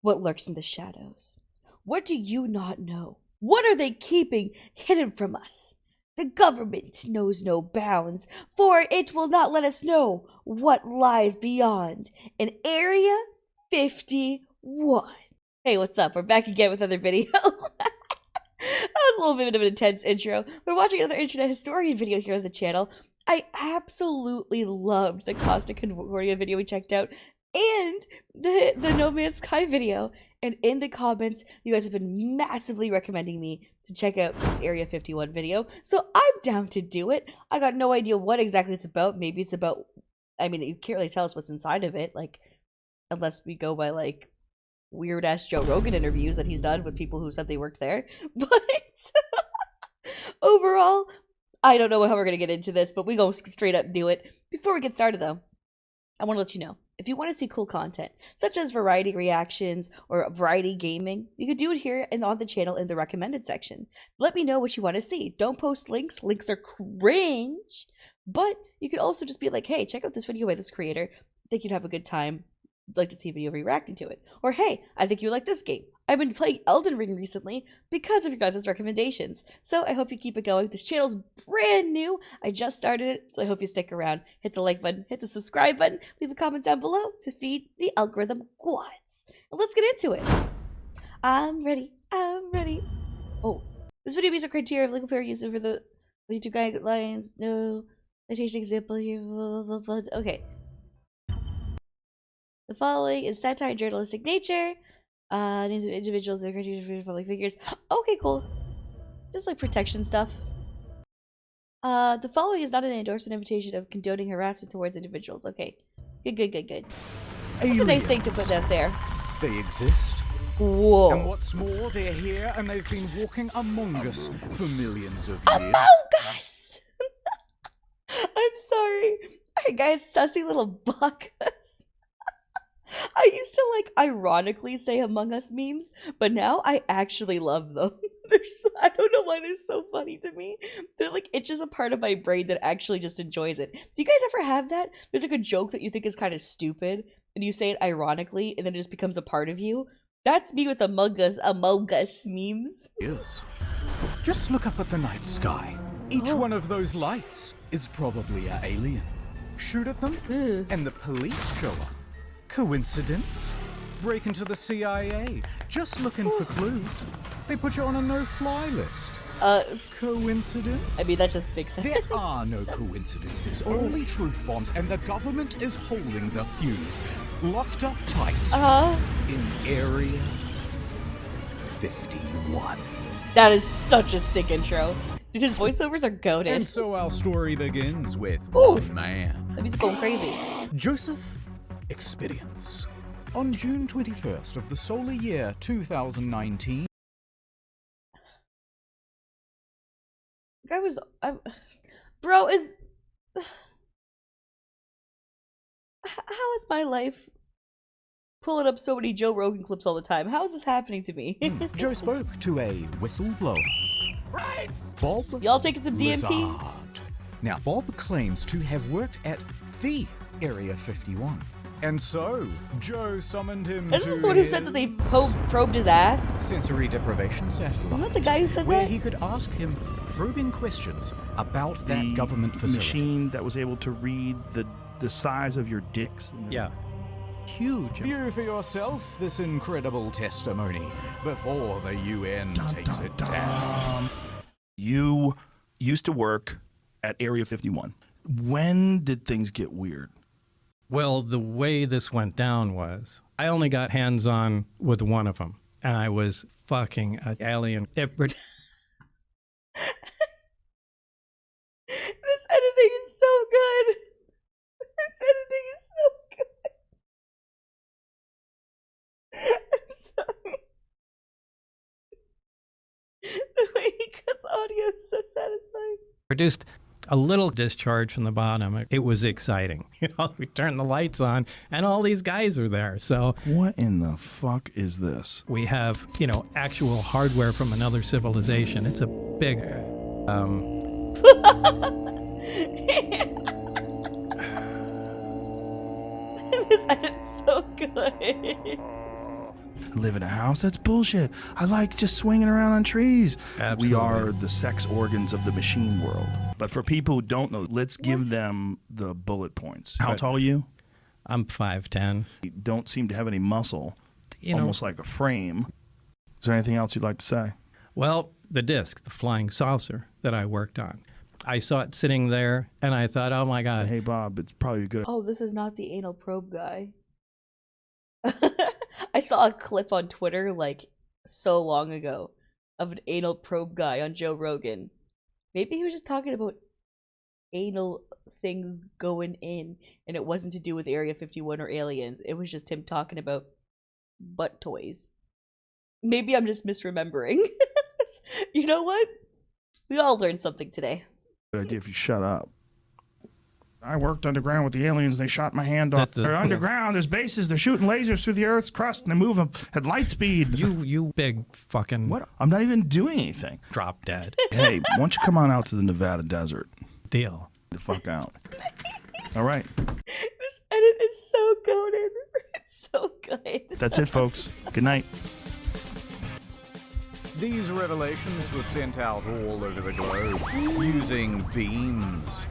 what lurks in the shadows? What do you not know? What are they keeping hidden from us? The government knows no bounds, for it will not let us know what lies beyond in Area 51. Hey, what's up? We're back again with another video. That was a little bit of an intense intro. We're watching another internet historian video here on the channel. I absolutely loved the Costa Concordia video we checked out and the No Man's Sky video. And in the comments, you guys have been massively recommending me to check out this Area 51 video. So I'm down to do it. I got no idea what exactly it's about. Maybe it's about, I mean, you can't really tell us what's inside of it, like, unless we go by, like, weird-ass Joe Rogan interviews that he's done with people who said they worked there. But overall, I don't know how we're going to get into this, but we go straight up and do it. Before we get started, though, I want to let you know, if you want to see cool content, such as variety reactions or variety gaming, you can do it here and on the channel in the recommended section. Let me know what you want to see. Don't post links. Links are cringe. But you could also just be like, hey, check out this video by this creator. I think you'd have a good time. I'd like to see a video reacting to it. Or, hey, I think you like this game. I've been playing Elden Ring recently because of your guys' recommendations. So I hope you keep it going. This channel's brand new. I just started it, so I hope you stick around. Hit the like button, hit the subscribe button, leave a comment down below to feed the algorithm gods. And let's get into it. I'm ready. I'm ready. Oh, this video meets a criteria of legal fair use over the YouTube guidelines. No, citation example here. Blah, blah, blah, blah. Okay. The following is satire and journalistic nature. Names of individuals and criteria for public figures. Okay, cool. Just like protection stuff. The following is not an endorsement invitation of condoning harassment towards individuals. Okay. Good. That's a nice thing to put out there. They exist. Whoa. And what's more, they're here and they've been walking among us for millions of years. Among us! I'm sorry. Alright guys, sussy little buck. I used to like ironically say Among Us memes, but now I actually love them. I don't know why they're so funny to me. They're like, it's just a part of my brain that actually just enjoys it. Do you guys ever have that? There's like a joke that you think is kind of stupid, and you say it ironically, and then it just becomes a part of you? That's me with Among Us memes. Yes. Just look up at the night sky. Each one of those lights is probably an alien. Shoot at them, and the police show up. Coincidence? Break into the CIA, just looking for clues. They put you on a no-fly list. Coincidence? I mean, that just makes sense. There are no coincidences, only truth bombs, and the government is holding the fuse. Locked up tight. In Area 51. That is such a sick intro. Dude, his voiceovers are goated. And so our story begins with one man. That music's going crazy. Joseph Experience. On June 21st of the solar year 2019. Guy was, bro, is, how is my life pulling up so many Joe Rogan clips all the time? How is this happening to me? Joe spoke to a whistleblower. Right. Bob. Y'all taking some DMT? Lazard. Now, Bob claims to have worked at the Area 51. And so, Joe summoned him Isn't this the one who said that they probed his ass? sensory deprivation satellite. Isn't that the guy who said where that? he could ask him probing questions about that government facility. Machine that was able to read the size of your dicks. Yeah. Huge. View for yourself this incredible testimony before the UN takes it down. You used to work at Area 51. When did things get weird? Well, the way this went down was I only got hands-on with one of them, and I was fucking an alien. This editing is so good. This editing is so good. I'm sorry. The way he cuts audio is so satisfying. Produced a little discharge from the bottom. It was exciting. You know, we turned the lights on, and all these guys are there. So What in the fuck is this? we have, you know, actual hardware from another civilization. It's a big... This edit's so good. Live in a house? That's bullshit. I like just swinging around on trees. Absolutely. We are the sex organs of the machine world. But for people who don't know, let's give them the bullet points. How tall are you? I'm 5'10". You don't seem to have any muscle, You know, almost like a frame. Is there anything else you'd like to say? well, the disc, the flying saucer that I worked on. I saw it sitting there, and I thought, oh, my God. Hey, Bob, it's probably a good. Oh, this is not the anal probe guy. I saw a clip on Twitter like so long ago of an anal probe guy on Joe Rogan. Maybe he was just talking about anal things going in, and it wasn't to do with Area 51 or aliens. It was just him talking about butt toys. Maybe I'm just misremembering. You know what? We all learned something today. Good idea if you shut up. I worked underground with the aliens. They shot my hand off. They're underground. There's bases. They're shooting lasers through the Earth's crust, and they move them at light speed. You big fucking What? I'm not even doing anything. drop dead. Hey, why don't you come on out to the Nevada desert? Deal. The fuck out. All right. This edit is so goated. It's so good. That's it, folks. Good night. These revelations were sent out all over the globe using beams.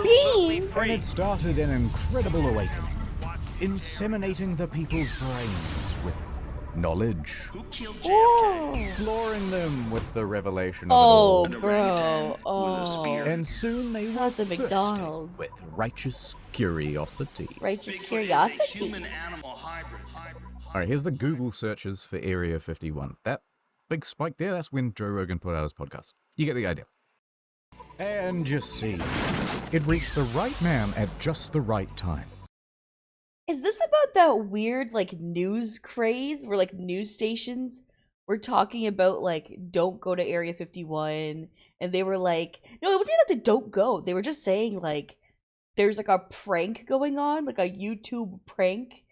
Beans! And it started an incredible awakening, inseminating the people's brains with knowledge, Whoa. flooring them with the revelation of Oh, it all. bro. Oh. And soon they were Not the bursting McDonald's. with righteous curiosity. Righteous curiosity. All right, here's the Google searches for Area 51. That big spike there, that's when Joe Rogan put out his podcast. You get the idea. And you see, it reached the right man at just the right time. Is this about that weird, like, news craze where, like, news stations were talking about, like, don't go to Area 51? And they were like, no, it wasn't even that they don't go. They were just saying, like, there's, like, a prank going on, like a YouTube prank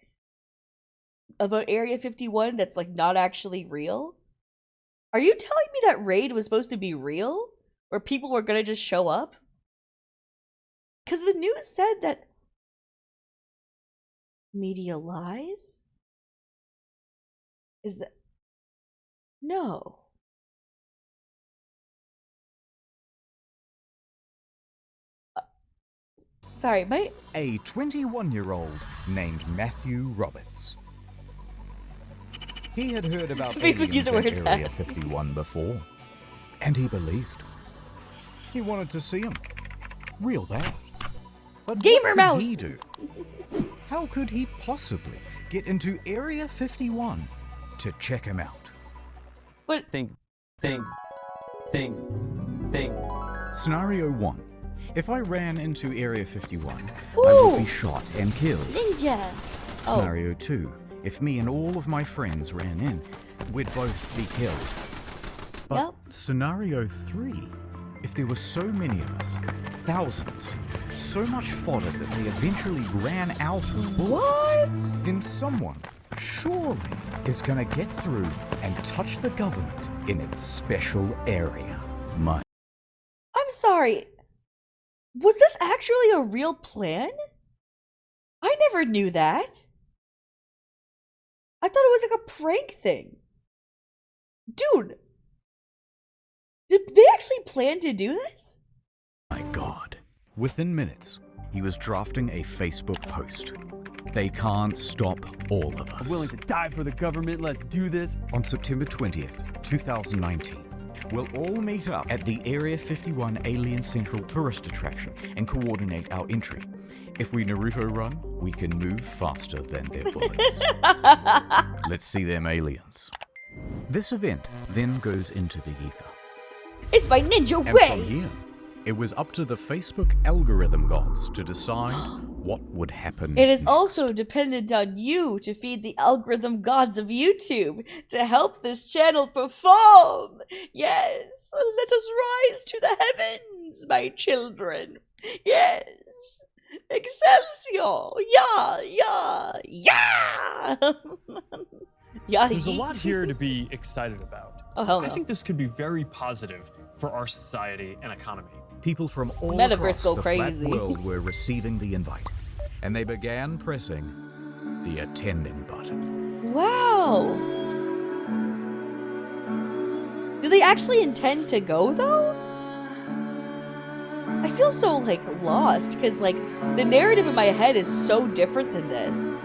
about Area 51 that's, like, not actually real? Are you telling me that raid was supposed to be real? Where people were gonna just show up? Because the news said that media lies? Is that... No. Sorry, my... A 21-year-old named Matthew Roberts. He had heard about Facebook aliens user in wears Area hats. 51 before, and he believed. He wanted to see him. Real bad. But Gamer what mouse! could he do? How could he possibly get into Area 51 to check him out? But... Think. Scenario 1. If I ran into Area 51, I Ooh. would be shot and killed. Ninja! Scenario 2. If me and all of my friends ran in, we'd both be killed. But Yep. Scenario 3. If there were so many of us, thousands, so much fodder that they eventually ran out of bullets, then someone, surely, is gonna get through and touch the government in its special area. I'm sorry. Was this actually a real plan? I never knew that. I thought it was like a prank thing. Dude, did they actually plan to do this? My God. Within minutes, he was drafting a Facebook post. They can't stop all of us. Willing to die for the government. Let's do this. On September 20th, 2019, we'll all meet up at the Area 51 Alien Central Tourist Attraction and coordinate our entry. If we Naruto run, we can move faster than their bullets. Let's see them aliens. This event then goes into the ether. It's my ninja And way! from here, it was up to the Facebook algorithm gods to decide what would happen It is next. also dependent on you to feed the algorithm gods of YouTube to help this channel perform. Yes, let us rise to the heavens, my children. Yes. Excelsior! Yeah, yeah, yeah! Yeah. There's a lot here to be excited about. Oh, hell no. I think this could be very positive for our society and economy. People from all Metaverse across go the crazy. flat world were receiving the invite, and they began pressing the attending button. Wow. know. Do they actually intend to go, though? I feel so, like, lost, because, like, the narrative in my head is so different than this.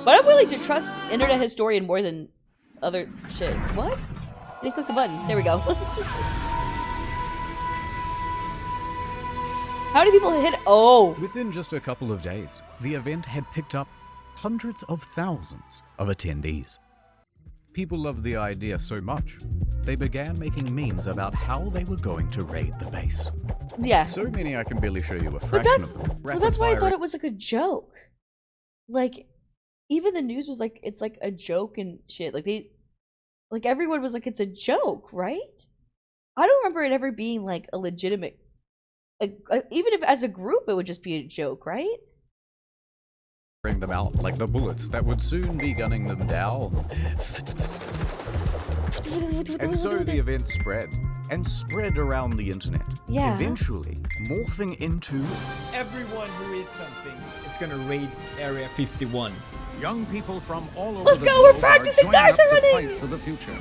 But I'm willing to trust Internet Historian more than other shit. What? I didn't click the button. There we go. How many people hit? Oh. Within just a couple of days, the event had picked up hundreds of thousands of attendees. People loved the idea so much, they began making memes about how they were going to raid the base. Yeah. So many I can barely show you a fraction of them. Well, that's why I thought it was like a joke. Like, even the news was like, it's like a joke and shit. Like everyone was like, it's a joke, right? I don't remember it ever being like a legitimate, like, even if as a group it would just be a joke, right? Bring them out like the bullets that would soon be gunning them down. And so the event spread, and spread around the internet. Yeah. Eventually, morphing into Everyone who is something is gonna raid Area 51. young people from all over Let's the go, world we're practicing are joining up Naruto to running! fight for the future.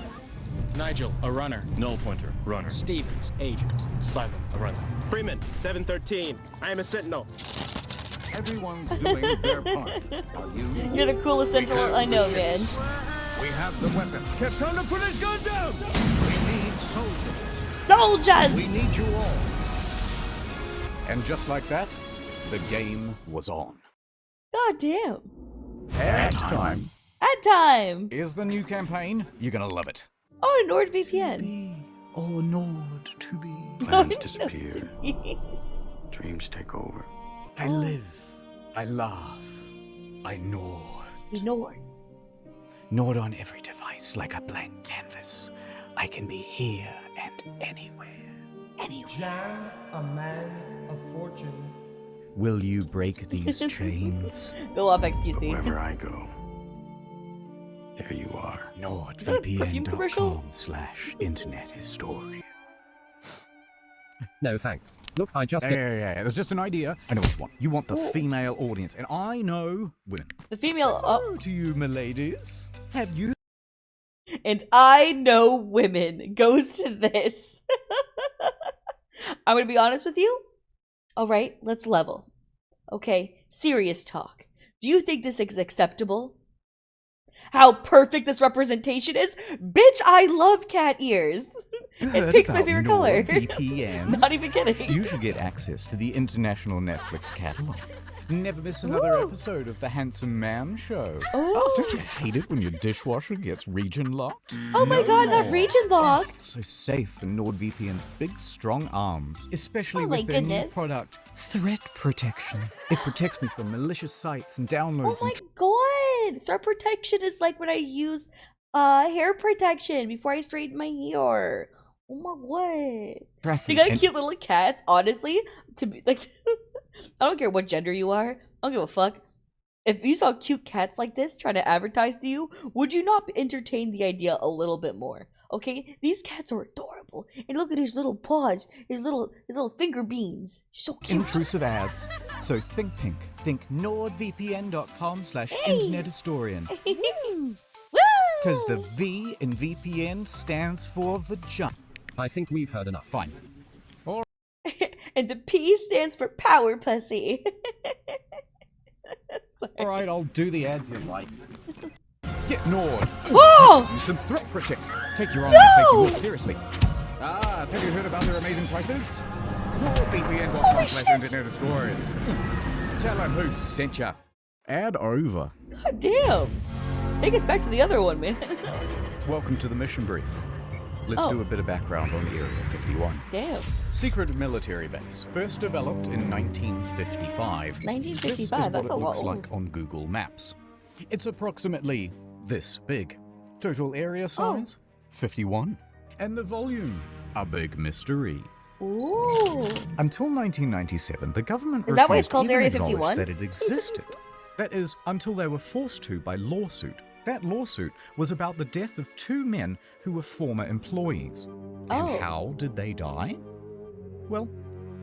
Nigel, a runner. Null pointer, runner. Stevens, agent. Silent, a runner. Freeman, 713. I am a sentinel. Everyone's doing their part. While You're the coolest sentinel I know, man. We have the weapons. Time to put his gun down! We need soldiers. Soldiers! We need you all. And just like that, the game was on. God damn. Ad time Ad time! is the new campaign. You're gonna love it. Oh, NordVPN. Or Nord to be. Plans disappear. Dreams take over. I live. I laugh. I Nord. Nord. Nord on every device like a blank canvas. I can be here and anywhere. Jan, a man of fortune. Will you break these chains? Go off, XQC. Wherever I go, there you are. that a perfume commercial? NordVPN.com/internet historian. No, thanks. Look, I just... Yeah. There's just an idea. I know what you want. You want the female audience, and I know women. The female. Oh. To you, my ladies. Have you? And I know women goes to this. I'm gonna be honest with you. All right, let's level. Okay, serious talk. Do you think this is acceptable? How perfect this representation is? Bitch, I love cat ears. It picks my favorite color. VPN. Not even kidding. You should get access to the international Netflix catalog. Never miss another episode of The Handsome Man Show. Oh. Don't you hate it when your dishwasher gets region locked? Oh my god, not region locked. It's so safe in NordVPN's big, strong arms, especially Oh my with their new goodness. product, Threat Protection. It protects me from malicious sites and downloads. Oh my god. Threat protection is like when I use hair protection before I straighten my hair. Oh my god. They got cute little cats, honestly, to be like I don't care what gender you are. I don't give a fuck. If you saw cute cats like this trying to advertise to you, would you not entertain the idea a little bit more? Okay? These cats are adorable. And look at his little paws, his little finger beans. So cute. Intrusive ads. So think pink. Think nordvpn.com/internet historian. Because the V in VPN stands for vagina. I think we've heard enough. Fine. And the P stands for power pussy. All right, I'll do the ads you like. Get Nord. Whoa! Use some threat protection. Take your online safety more seriously. Have you heard about their amazing prices? NordVPN.com/internet historian. Tell them who sent ya. Ad over. God damn. Take us back to the other one, man. Welcome to the mission brief. Let's do a bit of background on Area 51. Damn. Secret military base, first developed in 1955. 1955, This is that's what a it looks lot like on Google Maps. It's approximately this big. Total area size, 51. And the volume, a big mystery. Ooh. Until 1997, the government Is that why it's refused called even Area acknowledge 51? that it existed. That is, until they were forced to by lawsuit. That lawsuit was about the death of two men who were former employees. Oh. And how did they die? Well,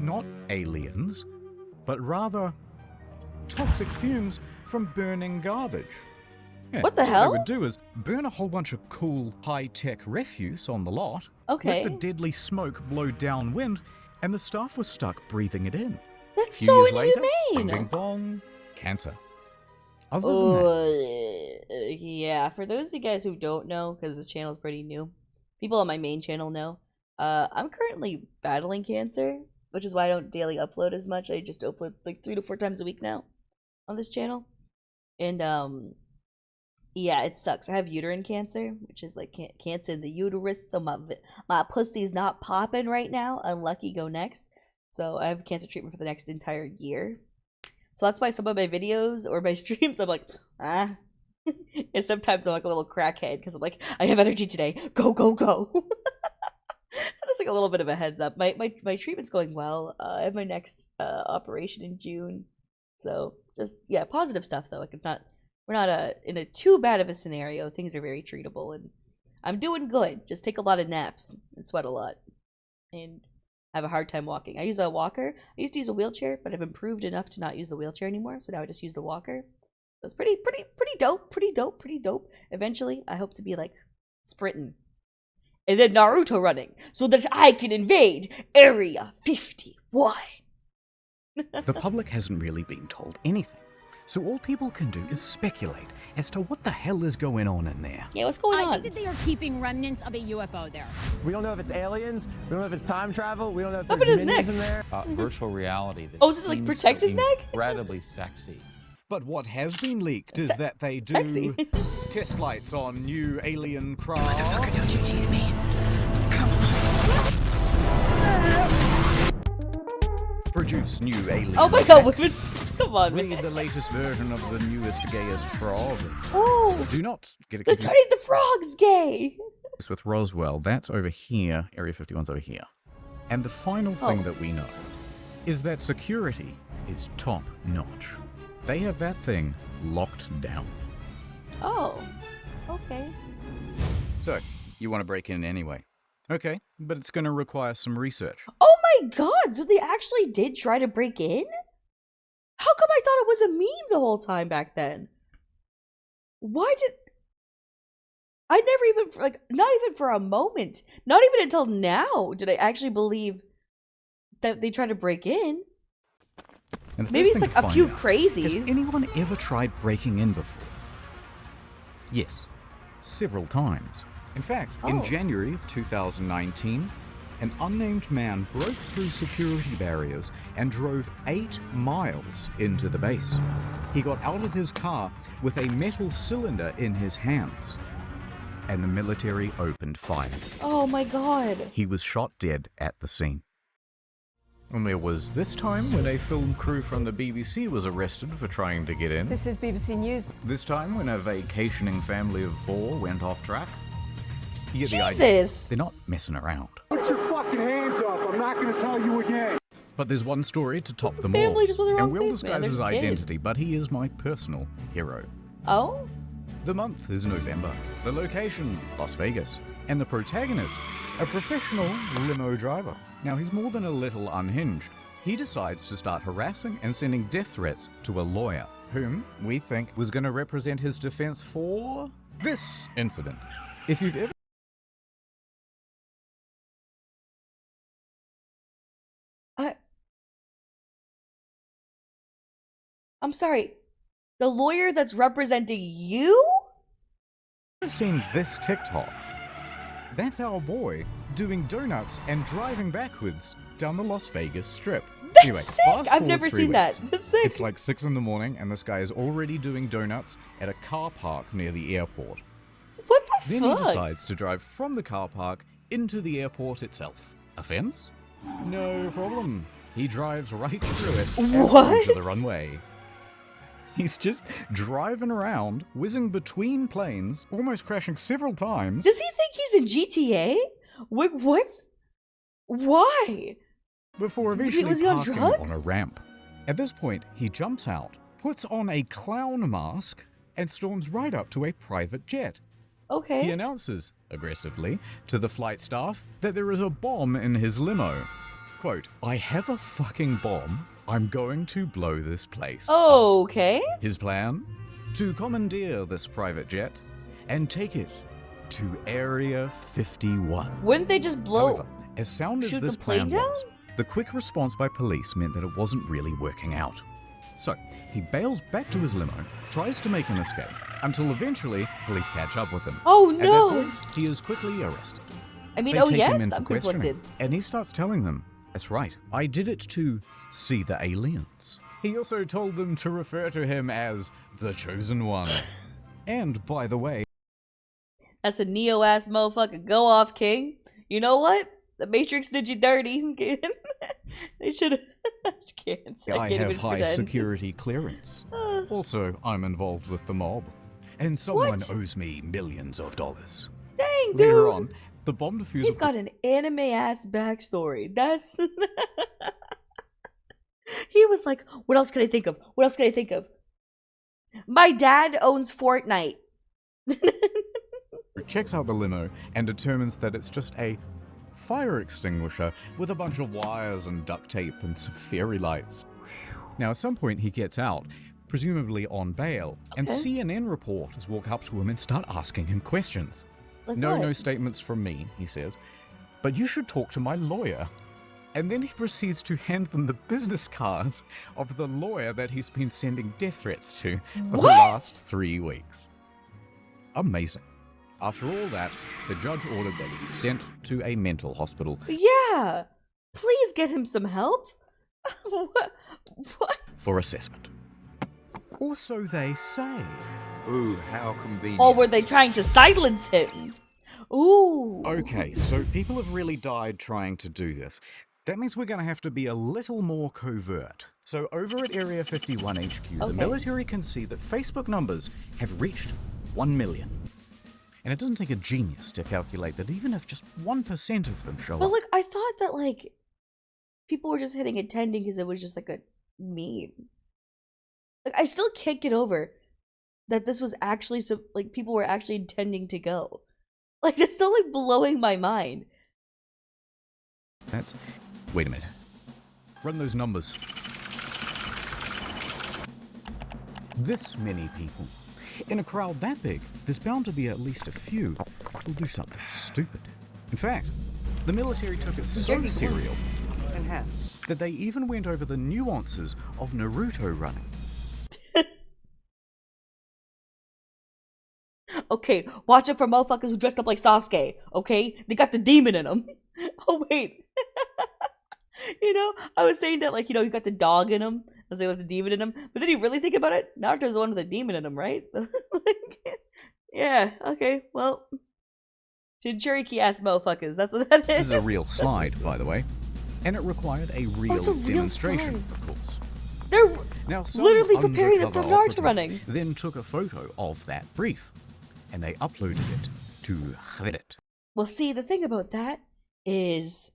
not aliens, but rather toxic fumes from burning garbage. Yeah, What the so hell? What they would do is burn a whole bunch of cool, high-tech refuse on the lot, Okay. let the deadly smoke blow downwind, and the staff was stuck breathing it in. That's Few so years later, inhumane. bing, bing, bong, cancer. Other than that, Yeah, for those of you guys who don't know, because this channel is pretty new, people on my main channel know, I'm currently battling cancer, which is why I don't daily upload as much. I just upload like 3 to 4 times a week now on this channel. And, yeah, it sucks. I have uterine cancer, which is like cancer in the uterus, so my pussy's not popping right now. Unlucky, go next. So I have cancer treatment for the next entire year. So that's why some of my videos or my streams, I'm like, and sometimes I'm like a little crackhead because I'm like, I have energy today. Go, go, go. So just like a little bit of a heads up. My treatment's going well. I have my next operation in June. So just, yeah, positive stuff though. Like we're not in a too bad of a scenario. Things are very treatable and I'm doing good. Just take a lot of naps and sweat a lot. And I have a hard time walking. I use a walker. I used to use a wheelchair, but I've improved enough to not use the wheelchair anymore. So now I just use the walker. That's pretty dope. Pretty dope. Eventually, I hope to be like sprinting and then Naruto running so that I can invade Area 51. the public hasn't really been told anything. So all people can do is speculate as to what the hell is going on in there. Yeah, what's going on? I think that they are keeping remnants of a UFO there. We don't know if it's aliens. We don't know if it's time travel. We don't know if Up there's in his minions neck. in there. Virtual reality. That Oh, does it like seems protect so his neck? Incredibly sexy. But what has been leaked is that they do Sexy. test flights on new alien craft. Don't you tease me. Produce new alien. Oh my god, come on, read man. the latest version of the newest, gayest frog. Oh, Do not get it they're confused turning the frogs gay. with Roswell. That's over here. Area 51's over here. And the final thing that we know is that security is top notch. They have that thing locked down. Oh, okay. So, you want to break in anyway? Okay, but it's going to require some research. Oh my god, so they actually did try to break in? How come I thought it was a meme the whole time back then? Why did... I never even, like, not even for a moment, not even until now did I actually believe that they tried to break in. And the Maybe first it's thing like to a few find out, crazies. Has anyone ever tried breaking in before? Yes, several times. In fact, in January of 2019, an unnamed man broke through security barriers and drove 8 miles into the base. He got out of his car with a metal cylinder in his hands, and the military opened fire. Oh my god. He was shot dead at the scene. And there was this time when a film crew from the BBC was arrested for trying to get in. This is BBC News. This time when a vacationing family of 4 went off track. You get the idea. Jesus! They're not messing around. Put your fucking hands up. I'm not going to tell you again. But there's one story to top them all. Family just with the wrong And we'll face, man. disguise They're his just kids. identity, but he is my personal hero. Oh? The month is November. The location, Las Vegas. And the protagonist, a professional limo driver. Now, he's more than a little unhinged. He decides to start harassing and sending death threats to a lawyer, whom we think was going to represent his defense for this incident. If you've ever I'm sorry. The lawyer that's representing you? seen this TikTok, that's our boy doing donuts and driving backwards down the Las Vegas Strip. That's Anyway, sick! fast I've forward never 3 seen that. weeks. That's sick. It's like 6 in the morning and this guy is already doing donuts at a car park near the airport. What the Then fuck? he decides to drive from the car park into the airport itself. Offense? No problem. He drives right through it and What? onto the runway. He's just driving around, whizzing between planes, almost crashing several times. Does he think he's in GTA? What's... Why? Before eventually Was he on parking drugs? on a ramp. At this point, he jumps out, puts on a clown mask, and storms right up to a private jet. Okay. He announces, aggressively, to the flight staff that there is a bomb in his limo. Quote, I have a fucking bomb. I'm going to blow this place. Okay. His plan? To commandeer this private jet and take it to Area 51. Wouldn't they just blow? However, as sound as shoot this the plane plan down? was, the quick response by police meant that it wasn't really working out. So, he bails back to his limo, tries to make an escape, until eventually police catch up with him. Oh At no! that point, he is quickly arrested. I mean, They oh take him in yes, for I'm questioning, conflicted. and he starts telling them, that's right, I did it to see the aliens. He also told them to refer to him as the Chosen One. And, by the way... That's a Neo-ass motherfucker. Go off, King. You know what? The Matrix did you dirty. They should have... I have high security clearance. Also, I'm involved with the mob. And someone owes me millions of dollars. Dang, dude. Later on, the bomb diffuser... He's got an anime-ass backstory. That's... He was like, what else can I think of? What else can I think of? My dad owns Fortnite. Checks out the limo and determines that it's just a fire extinguisher with a bunch of wires and duct tape and some fairy lights. Now, at some point, he gets out, presumably on bail, and CNN reporters walk up to him and start asking him questions. Like No what? statements from me, he says, but you should talk to my lawyer. And then he proceeds to hand them the business card of the lawyer that he's been sending death threats to for the last 3 weeks. Amazing. After all that, the judge ordered that he be sent to a mental hospital. Yeah. Please get him some help. What? For assessment. Or so they say. Ooh, how convenient. Or were they trying to silence him? Ooh. Okay, so people have really died trying to do this. That means we're going to have to be a little more covert. So over at Area 51 HQ, the military can see that Facebook numbers have reached 1 million. And it doesn't take a genius to calculate that even if just 1% of them show But up... like, I thought that like people were just hitting attending because it was just like a meme. Like, I still can't get over that this was actually like people were actually intending to go. Like, it's still like blowing my mind. That's... Wait a minute. Run those numbers. This many people. In a crowd that big, there's bound to be at least a few who'll do something stupid. In fact, the military took it so serial that they even went over the nuances of Naruto running. Okay, watch it for motherfuckers who dressed up like Sasuke, okay? They got the demon in them. Oh, wait. You know, I was saying that, like, you know, you got the dog in him. I was saying, like, the demon in him. But then you really think about it, Naruto's the one with the demon in him, right? Like, yeah, okay, well. Jinchuriki-ass motherfuckers, that's what that is. This is a real slide, by the way. And it required a real demonstration, of course. They're now, literally preparing them for undercover Naruto operatives running. Then took a photo of that brief, and they uploaded it to Reddit. Well, see, the thing about that is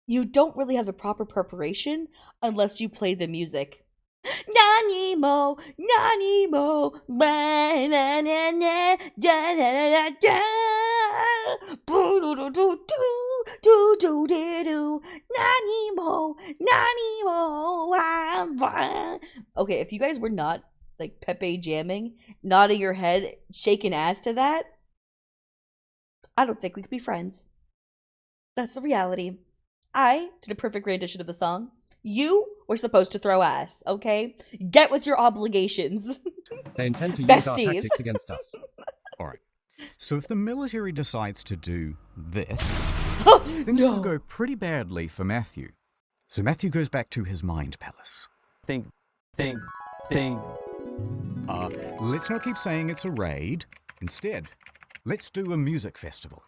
you don't really have the proper preparation unless you play the music. Nanimo, Nanimo, Okay, if you guys were not like Pepe jamming, nodding your head, shaking ass to that, I don't think we could be friends. That's the reality. I did a perfect rendition of the song. You were supposed to throw ass, okay? Get with your obligations. They intend to use our tactics against us. Alright, so if the military decides to do this, things will go pretty badly for Matthew. So Matthew goes back to his mind palace. Think. Let's not keep saying it's a raid. Instead, let's do a music festival.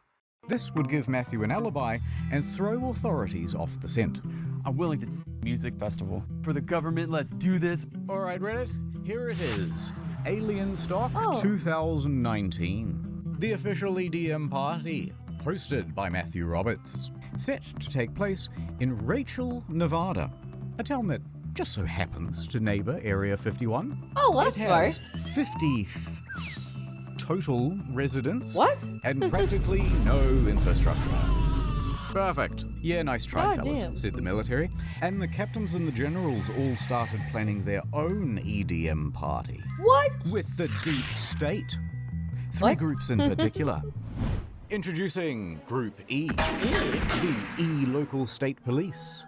This would give Matthew an alibi and throw authorities off the scent. I'm willing to music festival. For the government, let's do this. Alright, Reddit, here it is. Alien Stock 2019. The official EDM party, hosted by Matthew Roberts. Set to take place in Rachel, Nevada, a town that just so happens to neighbor Area 51. Oh, well, that's it smart. has 50 total residents. What? And practically no infrastructure. Perfect. Yeah, nice try, God fellas, damn. said the military. And the captains and the generals all started planning their own EDM party. What? With the deep state. Three What? groups in particular. Introducing Group E, the E local state police.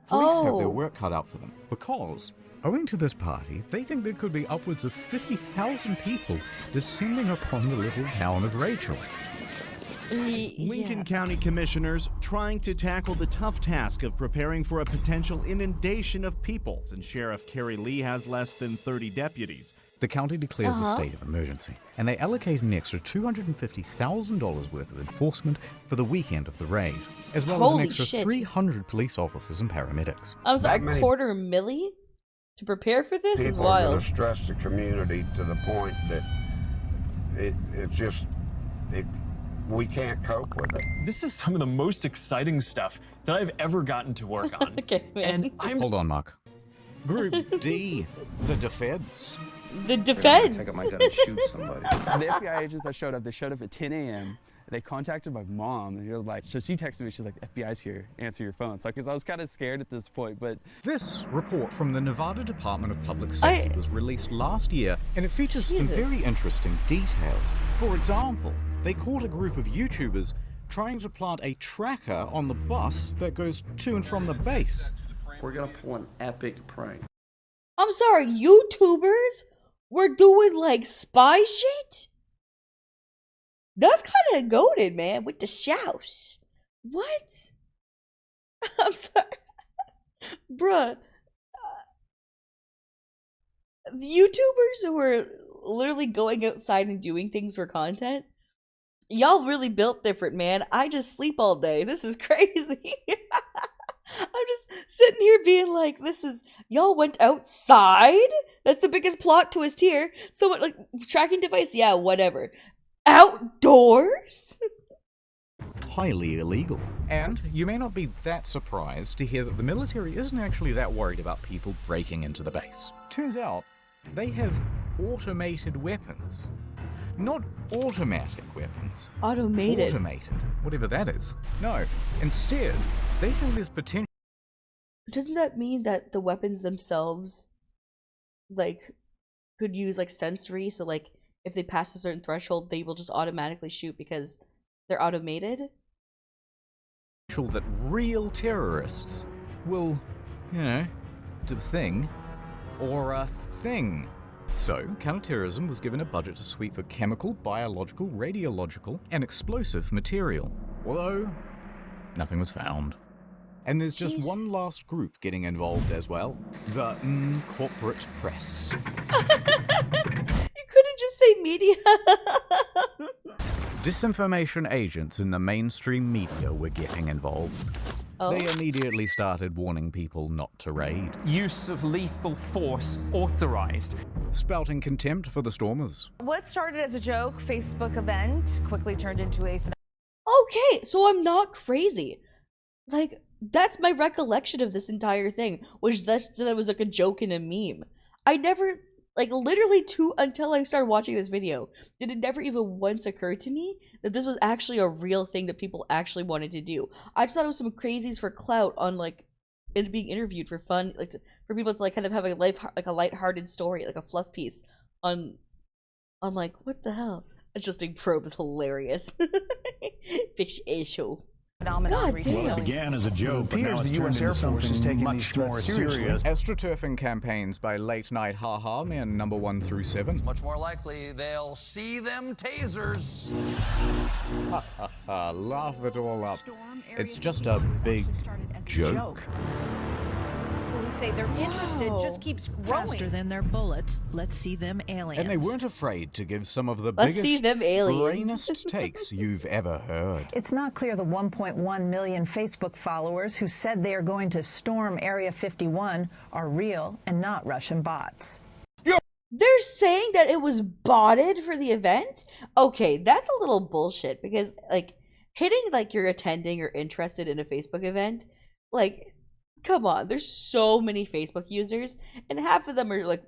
Police have their work cut out for them because, owing to this party, they think there could be upwards of 50,000 people descending upon the little town of Rachel. Lincoln County commissioners trying to tackle the tough task of preparing for a potential inundation of people, and Sheriff Kerry Lee has less than 30 deputies. The county declares a state of emergency, and they allocate an extra $250,000 worth of enforcement for the weekend of the raid, as well as an extra 300 police officers and paramedics. I'm sorry, $250,000 to prepare for this is wild. People are going to stress the community to the point that we can't cope with it. This is some of the most exciting stuff that I've ever gotten to work on. Okay, man. And I'm... Hold on, Mark. Group D, the defense. The defense. Take out my gun and shoot somebody. The FBI agents that showed up, they showed up at 10 a.m. They contacted my mom, and she was like, so she texted me, she's like, FBI's here, answer your phone. So, because I was kind of scared at this point, but... This report from the Nevada Department of Public Safety was released last year, and it features some very interesting details. For example, they caught a group of YouTubers trying to plant a tracker on the bus that goes to and from the base. We're going to pull an epic prank. I'm sorry, YouTubers were doing like spy shit? That's kind of goated, man, with the shouts. What? I'm sorry. Bruh. The YouTubers who were literally going outside and doing things for content, y'all really built different, man. I just sleep all day. This is crazy. I'm just sitting here being like, y'all went outside? That's the biggest plot twist here. So, like, tracking device, yeah, whatever. Outdoors? Highly illegal. And you may not be that surprised to hear that the military isn't actually that worried about people breaking into the base. Turns out, they have automated weapons. Not automatic weapons. Automated. Automated. Whatever that is. No. Instead, they think there's potential. Doesn't that mean that the weapons themselves, like, could use, like, sensory? So, like, if they pass a certain threshold, they will just automatically shoot because they're automated? That real terrorists will, do the thing. Or a thing. So, counterterrorism was given a budget to sweep for chemical, biological, radiological, and explosive material. Although, nothing was found. And there's just one last group getting involved as well. The corporate press. You couldn't just say media. Disinformation agents in the mainstream media were getting involved. They immediately started warning people not to raid. Use of lethal force authorized. Spouting contempt for the stormers. What started as a joke Facebook event quickly turned into a... Okay, so I'm not crazy. Like, that's my recollection of this entire thing, which that it was like a joke and a meme. I never, like, literally until I started watching this video, did it never even once occur to me that this was actually a real thing that people actually wanted to do. I just thought it was some crazies for clout on, like, it being interviewed for fun, like, for people to, like, kind of have a lighthearted story, like a fluff piece on like, what the hell? Adjusting probe is hilarious. Fix issue. God Well, damn. it began as a joke, but now it's turned into something much more serious. Astroturfing campaigns by Late Night Haha Man number 1 through 7. It's much more likely they'll see them tasers. Laugh it all up. It's just a big joke. People who say they're interested just keeps growing. Faster than their bullets. Let's see them aliens. And they weren't afraid to give some of the Let's see biggest, them aliens. brainest takes you've ever heard. It's not clear the 1.1 million Facebook followers who said they are going to storm Area 51 are real and not Russian bots. They're saying that it was botted for the event? Okay, that's a little bullshit because, like, hitting, like, you're attending or interested in a Facebook event, like, come on, there's so many Facebook users, and half of them are, like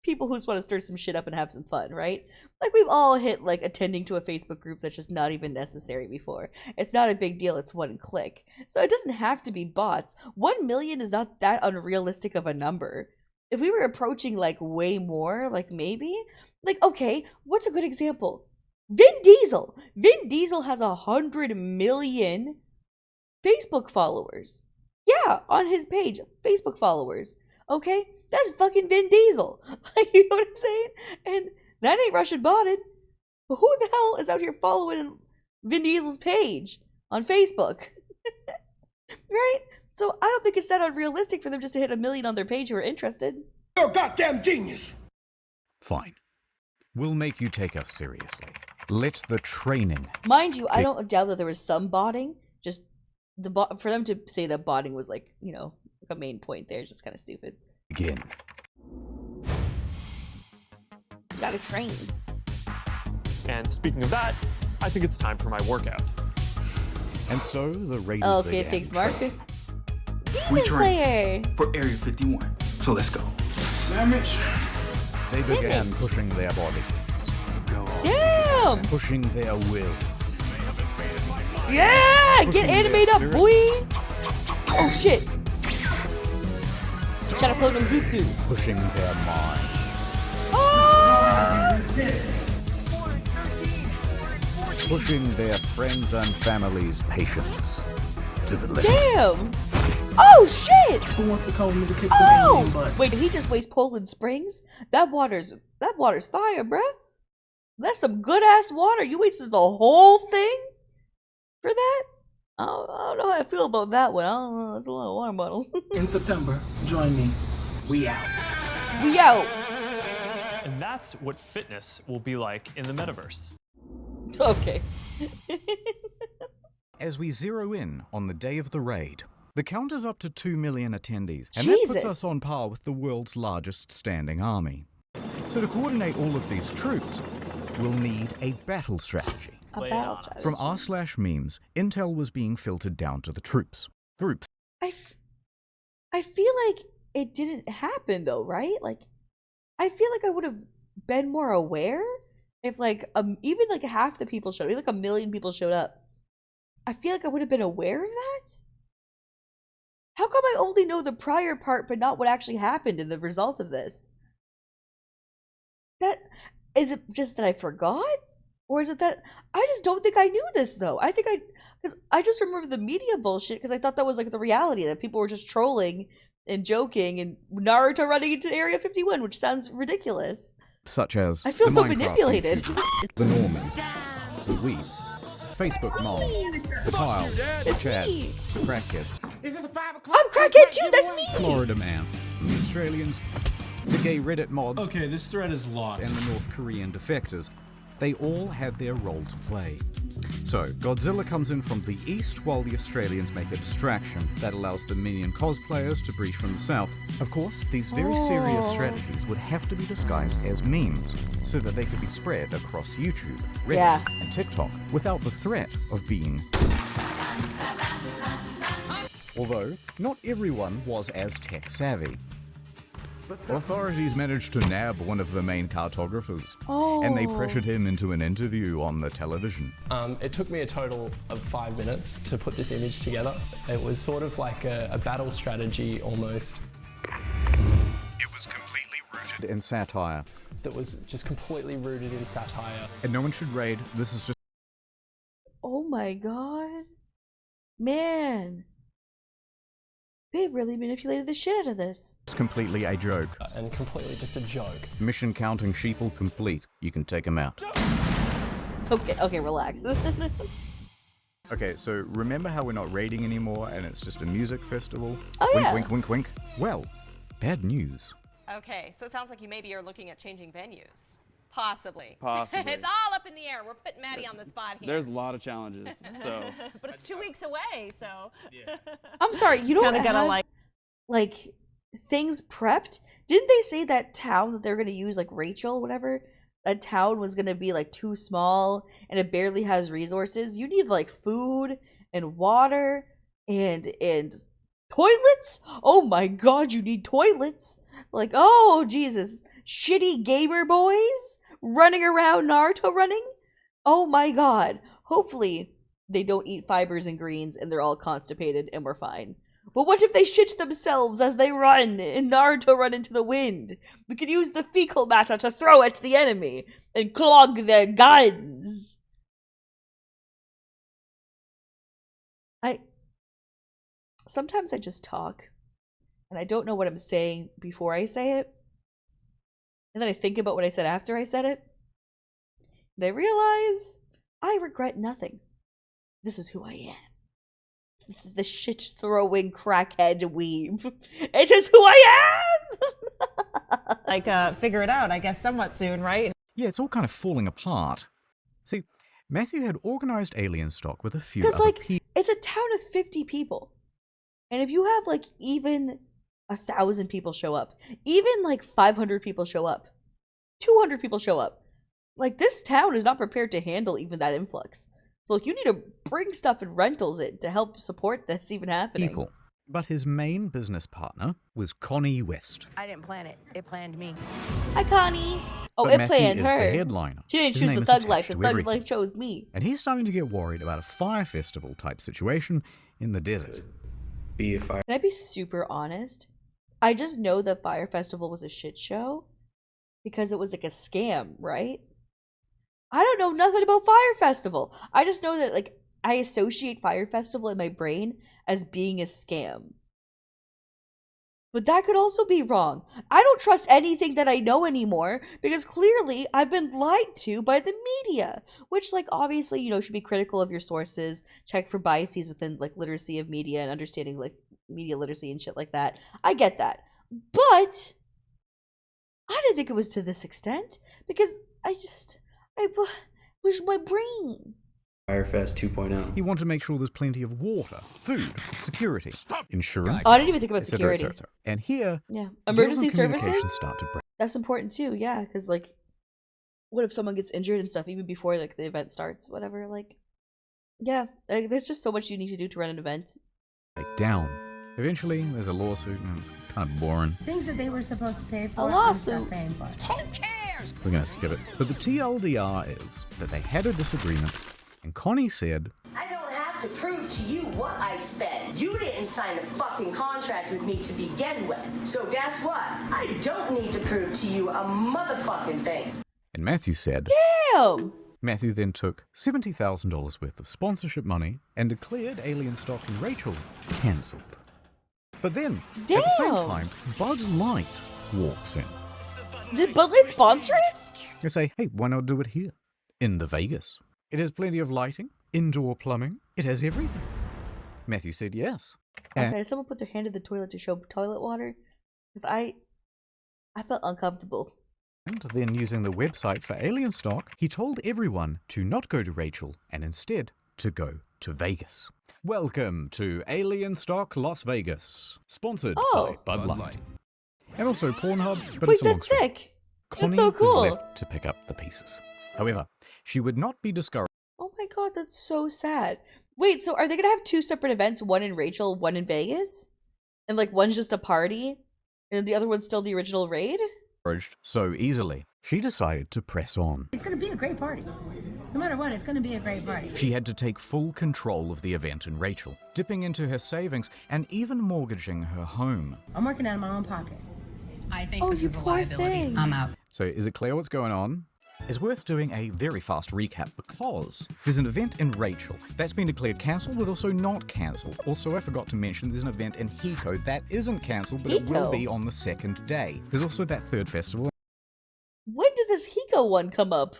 people who just want to stir some shit up and have some fun, right? Like, we've all hit, like, attending to a Facebook group that's just not even necessary before. It's not a big deal, it's one click. So it doesn't have to be bots. 1 million is not that unrealistic of a number. If we were approaching, like, way more, like, maybe, like, okay, what's a good example? Vin Diesel. Vin Diesel has 100 million Facebook followers. Yeah, on his page, Facebook followers. Okay? That's fucking Vin Diesel. Like, you know what I'm saying? And that ain't Russian botted. But who the hell is out here following Vin Diesel's page on Facebook? Right? So I don't think it's that unrealistic for them just to hit 1 million on their page who are interested. You're a goddamn genius! Fine. We'll make you take us seriously. Let the training. Mind you, I don't doubt that there was some botting. Just for them to say that botting was like, you know, like a main point there is just kind of stupid. Begin. Gotta train. And speaking of that, I think it's time for my workout. And so the Raiders Okay, began. thanks, Mark. We Demon Slayer! train for Area 51, so let's go. Sandwich. They began Damn it. pushing their bodies. Damn! Pushing their will. Yeah! Pushing Get their animated up, spirits. boy! Oh shit! Shadow Clone no Jutsu. Pushing their minds. Oh! Pushing their friends and families' patience to the limit. Damn! Oh shit! Who wants to come to kick some alien butt? Wait, did he just waste Poland Springs? That water's fire, bruh. That's some good ass water. You wasted the whole thing for that? I don't know how I feel about that one. I don't know. That's a lot of water bottles. In September, join me. We out. We out. And that's what fitness will be like in the metaverse. Okay. As we zero in on the day of the raid, the count is up to 2 million attendees, and that puts us on par with the world's largest standing army. So to coordinate all of these troops, we'll need a battle strategy. A battle strategy. From r/memes, intel was being filtered down to the troops. Groups. I feel like it didn't happen though, right? Like, I feel like I would have been more aware if like even like half the people showed up, like 1 million people showed up. I feel like I would have been aware of that. How come I only know the prior part but not what actually happened in the result of this? That is it just that I forgot? Or is it that I just don't think I knew this though? Because I just remember the media bullshit because I thought that was like the reality, that people were just trolling and joking and Naruto running into Area 51, which sounds ridiculous. Such as I feel the so Minecraft manipulated. YouTubers, the Normans, the Weebs, Facebook moms, the Tiles, the Chads, the Crackheads, I'm crackhead too, that's me! Florida Man, the Australians, the gay Reddit mods, Okay, this thread is locked. and the North Korean defectors. They all had their role to play. So, Godzilla comes in from the east while the Australians make a distraction that allows the Minion cosplayers to breach from the south. Of course, these very serious strategies would have to be disguised as memes so that they could be spread across YouTube, Reddit, and TikTok without the threat of being. Although, not everyone was as tech savvy. Authorities managed to nab one of the main cartographers, and they pressured him into an interview on the television. It took me a total of 5 minutes to put this image together. It was sort of like a battle strategy almost. It was completely rooted in satire. That was just completely rooted in satire. And no one should raid, this is just... Oh my god. Man. They really manipulated the shit out of this. It's completely a joke. And completely just a joke. Mission counting sheeple complete. You can take them out. It's okay. Okay, relax. Okay, so remember how we're not raiding anymore and it's just a music festival? Oh, wink, yeah. wink, wink, wink. Well, bad news. Okay, so it sounds like you maybe are looking at changing venues. Possibly. Possibly. It's all up in the air. We're putting Maddie on the spot here. There's a lot of challenges, so. But it's 2 weeks away, so. I'm sorry, you don't Kinda gotta like things prepped? Didn't they say that town that they're gonna use, like Rachel, whatever? That town was gonna be like too small and it barely has resources. You need like food and water and toilets? Oh my god, you need toilets. Like, oh Jesus. shitty gamer boys running around Naruto running? Oh my god. Hopefully they don't eat fibers and greens and they're all constipated and we're fine. But what if they shit themselves as they run and Naruto run into the wind? We could use the fecal matter to throw at the enemy and clog their guns. Sometimes I just talk and I don't know what I'm saying before I say it. And then I think about what I said after I said it. And I realize I regret nothing. This is who I am. The shit-throwing crackhead weeb. It's just who I am! Figure it out, I guess, somewhat soon, right? Yeah, it's all kind of falling apart. See, Matthew had organized alien stock with a few Because, other people. it's a town of 50 people. And if you have, even 1,000 people show up, even, 500 people show up, 200 people show up, this town is not prepared to handle even that influx. So, you need to bring stuff and rentals in to help support this even happening. But his main business partner was Connie West. I didn't plan it. It planned me. Hi, Connie. Oh, But it Matthew planned is her. the headliner. She didn't His choose name the is thug attached life. The to thug everything. life chose me. And he's starting to get worried about a fire festival type situation in the desert. Can I be super honest? I just know the Fire Festival was a shit show because it was a scam, right? I don't know nothing about Fire Festival. I just know that I associate Fire Festival in my brain as being a scam. But that could also be wrong. I don't trust anything that I know anymore because clearly I've been lied to by the media, which obviously, should be critical of your sources, check for biases within literacy of media and understanding media literacy and shit like that. I get that. But I didn't think it was to this extent because I was my brain. Firefest 2.0. He wanted to make sure there's plenty of water, food, security, insurance. Oh, I didn't even think about et cetera, et security. cetera, et cetera. And here, Yeah, deals emergency and communications services. start to break. That's important too. Yeah, because what if someone gets injured and stuff even before the event starts? Whatever. Yeah, there's just so much you need to do to run an event. Down. Eventually, there's a lawsuit, and it's kind of boring. Things that they were supposed to pay for, A I'm lawsuit. not paying for. Who cares? We're going to skip it. But the TLDR is that they had a disagreement, and Connie said, I don't have to prove to you what I spent. You didn't sign a fucking contract with me to begin with. So guess what? I don't need to prove to you a motherfucking thing. and Matthew said, Damn! Matthew then took $70,000 worth of sponsorship money and declared alien stock in Rachel cancelled. But then, at the same Damn. time, Bud Light walks in. Did Bud Light sponsor it? They say, hey, why not do it here? In the Vegas. It has plenty of lighting, indoor plumbing, it has everything. Matthew said yes. Okay, did someone put their hand in the toilet to show toilet water? Because I felt uncomfortable. And then using the website for alien stock, he told everyone to not go to Rachel and instead to go to Vegas. Welcome to Alien Stock Las Vegas, sponsored by Bud Light. And also Pornhub, but Wait, it's a long that's story. sick. Connie That's so cool. was left to pick up the pieces. However, she would not be discouraged. Oh my god, that's so sad. Wait, so are they gonna have two separate events? One in Rachel, one in Vegas? And one's just a party? And the other one's still the original raid? So easily. She decided to press on. It's going to be a great party. No matter what, it's going to be a great party. She had to take full control of the event in Rachel, dipping into her savings and even mortgaging her home. I'm working out of my own pocket. I think this is a liability. I'm out. So is it clear what's going on? It's worth doing a very fast recap because there's an event in Rachel that's been declared cancelled but also not cancelled. Also, I forgot to mention there's an event in Hiko that isn't cancelled but it will Hiko? be on the second day. There's also that third festival When did this Hiko one come up?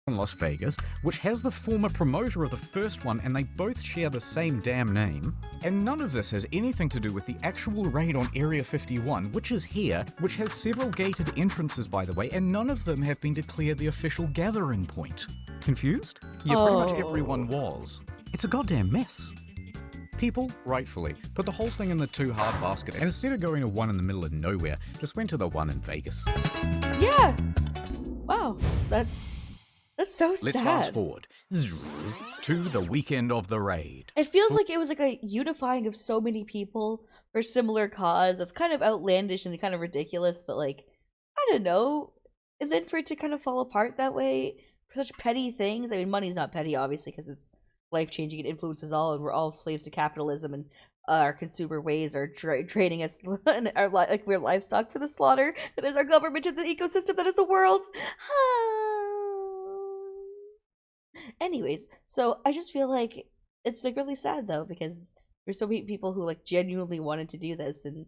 in Las Vegas, which has the former promoter of the first one, and they both share the same damn name. And none of this has anything to do with the actual raid on Area 51, which is here, which has several gated entrances, by the way, and none of them have been declared the official gathering point. Confused? Yeah, pretty much everyone was. It's a goddamn mess. People, rightfully, put the whole thing in the too hard basket, and instead of going to one in the middle of nowhere, just went to the one in Vegas. Yeah. Wow, that's so sad. Let's fast forward to the weekend of the raid. It feels like it was a unifying of so many people for similar cause. That's kind of outlandish and kind of ridiculous, but I I don't know. And then for it to kind of fall apart that way for such petty things. I mean, money's not petty, obviously, because it's life-changing. It influences all, and we're all slaves to capitalism, and our consumer ways are trading us like we're livestock for the slaughter that is our government and the ecosystem that is the world. Anyways, so I just feel like it's like really sad though, because there's so many people who like genuinely wanted to do this, and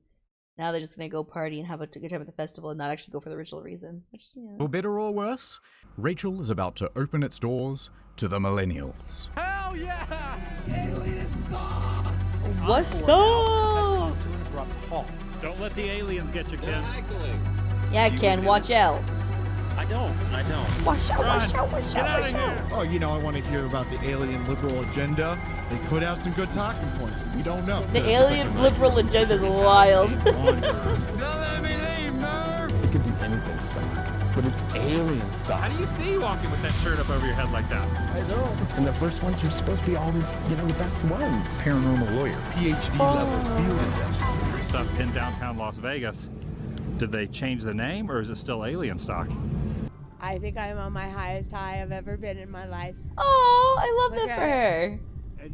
now they're just gonna go party and have a good time at the festival and not actually go for the original reason. Which, For better or worse, Rachel is about to open its doors to the millennials. Hell yeah! What's up? To an abrupt halt. Don't let the aliens get you, Ken. Yeah, Ken, watch out. I don't. Watch out. Oh, you know, I want to hear about the alien liberal agenda. They could have some good talking points. We don't know. The alien liberal agenda is wild. Don't let me leave, Murph! It could be anything stock, but it's alien stock. How do you see you walking with that shirt up over your head like that? I know. And the first ones are supposed to be always, the best ones. Paranormal lawyer, PhD level field investigator. Stuff in downtown Las Vegas. Did they change the name, or is it still alien stock? I think I'm on my highest high I've ever been in my life. Oh, I love that for her.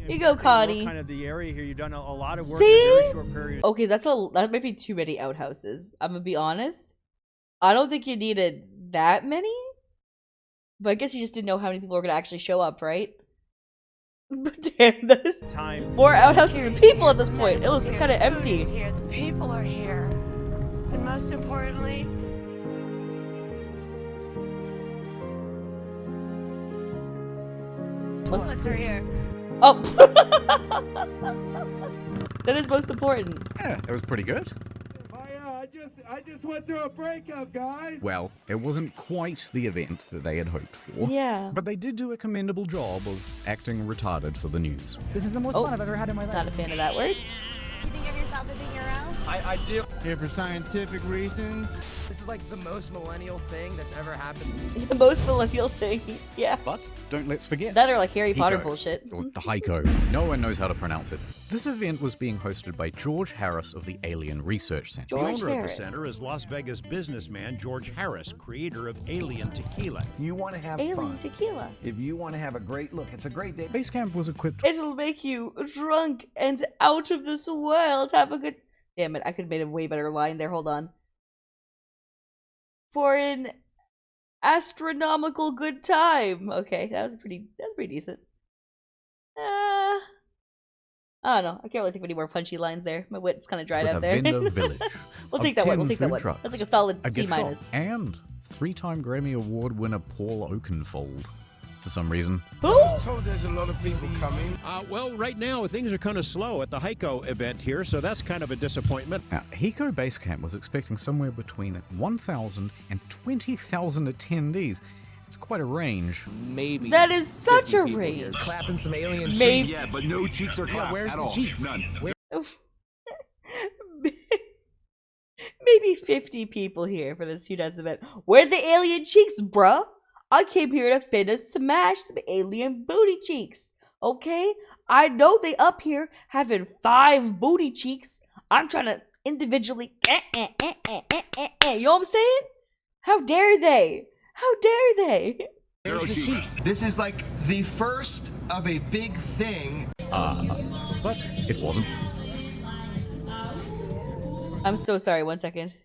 You go, Connie. Kind of the area here. You've done a lot of work See? in a very short period. Okay, that might be too many outhouses. I'm gonna be honest. I don't think you needed that many. But I guess you just didn't know how many people were gonna actually show up, right? But damn, this more outhouses than people at this point. It looks kind of empty. Here. The people are here. And most importantly, toilets are here. Oh, that is most important. Yeah, it was pretty good. I just went through a breakup, guys. Well, it wasn't quite the event that they had hoped for. Yeah. But they did do a commendable job of acting retarded for the news. This is the most fun I've ever had in my life. Not a fan of that word. You think of yourself as being your own? I do. Here for scientific reasons. This is like the most millennial thing that's ever happened. The most millennial thing, yeah. But don't let's forget. That or like Harry Potter Hiko, bullshit. Or the Heiko. No one knows how to pronounce it. This event was being hosted by George Harris of the Alien Research Center. The owner of the center is Las Vegas businessman George Harris, creator of Alien Tequila. If you want to have Alien tequila. If you want to have a great look, it's a great day. Base camp was equipped. It'll make you drunk and out of this world. Have a good. Damn it! I could have made a way better line there. Hold on. For an astronomical good time. Okay, that was pretty decent. I don't know. I can't really think of any more punchy lines there. My wit's kind of dried With out a there. vendor village We'll of take that one. 10 We'll take that food one. trucks, That's like a solid a C gift shop, minus. and 3-time Grammy Award winner Paul Oakenfold. For some reason. I was told there's a lot of people coming. Well, right now things are kind of slow at the Heiko event here, so that's kind of a disappointment. Now, Heiko Base Camp was expecting somewhere between 1,000 and 20,000 attendees. It's quite a range. Maybe. That is such a range. Clapping some alien Maybe. cheeks. Yeah, but no cheeks are clapped where's at the all. cheeks? None. Maybe 50 people here for this 2 days event. Where the alien cheeks, bruh? I came here to finish smash some alien booty cheeks. Okay? I know they up here having 5 booty cheeks. I'm trying to individually You know what I'm saying? How dare they? How dare they? Zero cheeks. This is like the first of a big thing. But it wasn't. I'm so sorry, 1 second.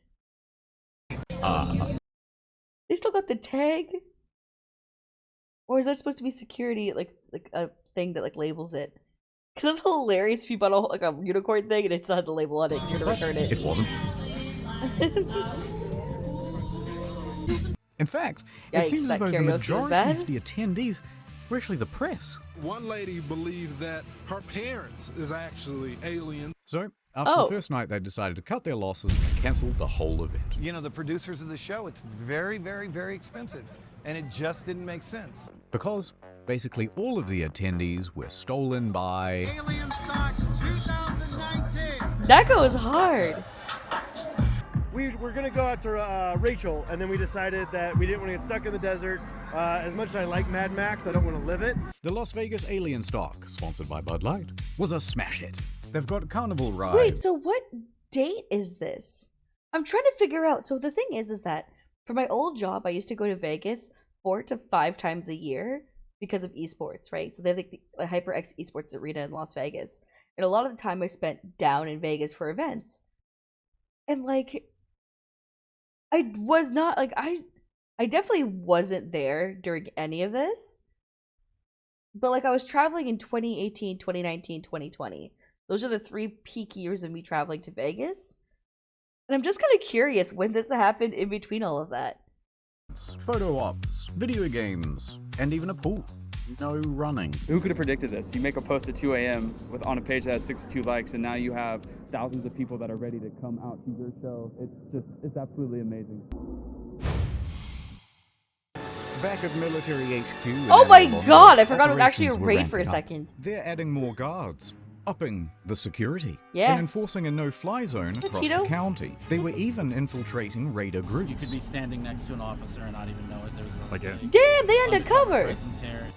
They still got the tag? Or is that supposed to be security, like a thing that like labels it? Because it's hilarious if you bought a unicorn thing and it still had the label on it because you're gonna return it. It wasn't. In fact, it Yikes, seems as that though the karaoke was majority bad. of the attendees were actually the press. One lady believed that her parents is actually alien. So, after the first night, they decided to cut their losses and cancel the whole event. You know, the producers of the show, it's very, very, very expensive. And it just didn't make sense. Because basically all of the attendees were stolen by... Alien Stock 2019. That goes hard. We were going to go out to Rachel, and then we decided that we didn't want to get stuck in the desert. As much as I like Mad Max, I don't want to live it. The Las Vegas Alien Stock, sponsored by Bud Light, was a smash hit. They've got carnival rides. Wait, so what date is this? I'm trying to figure out. So the thing is that For my old job, I used to go to Vegas 4 to 5 times a year because of esports, right? So they have like the HyperX Esports Arena in Las Vegas. And a lot of the time I spent down in Vegas for events. And like, I was not, like, I definitely wasn't there during any of this. But like, I was traveling in 2018, 2019, 2020. Those are the 3 peak years of me traveling to Vegas. And I'm just kind of curious when this happened in between all of that. Photo ops, video games, and even a pool. No running. Who could have predicted this? You make a post at 2 a.m. on a page that has 62 likes, and now you have thousands of people that are ready to come out to your show. It's absolutely amazing. Back at military HQ. Oh my god, I forgot it was actually a raid for a second. They're adding more guards, upping the security, yeah, and enforcing a no-fly zone across the county. They were even infiltrating raider groups. You could be standing next to an officer and not even know it. There's like a damn, they undercover.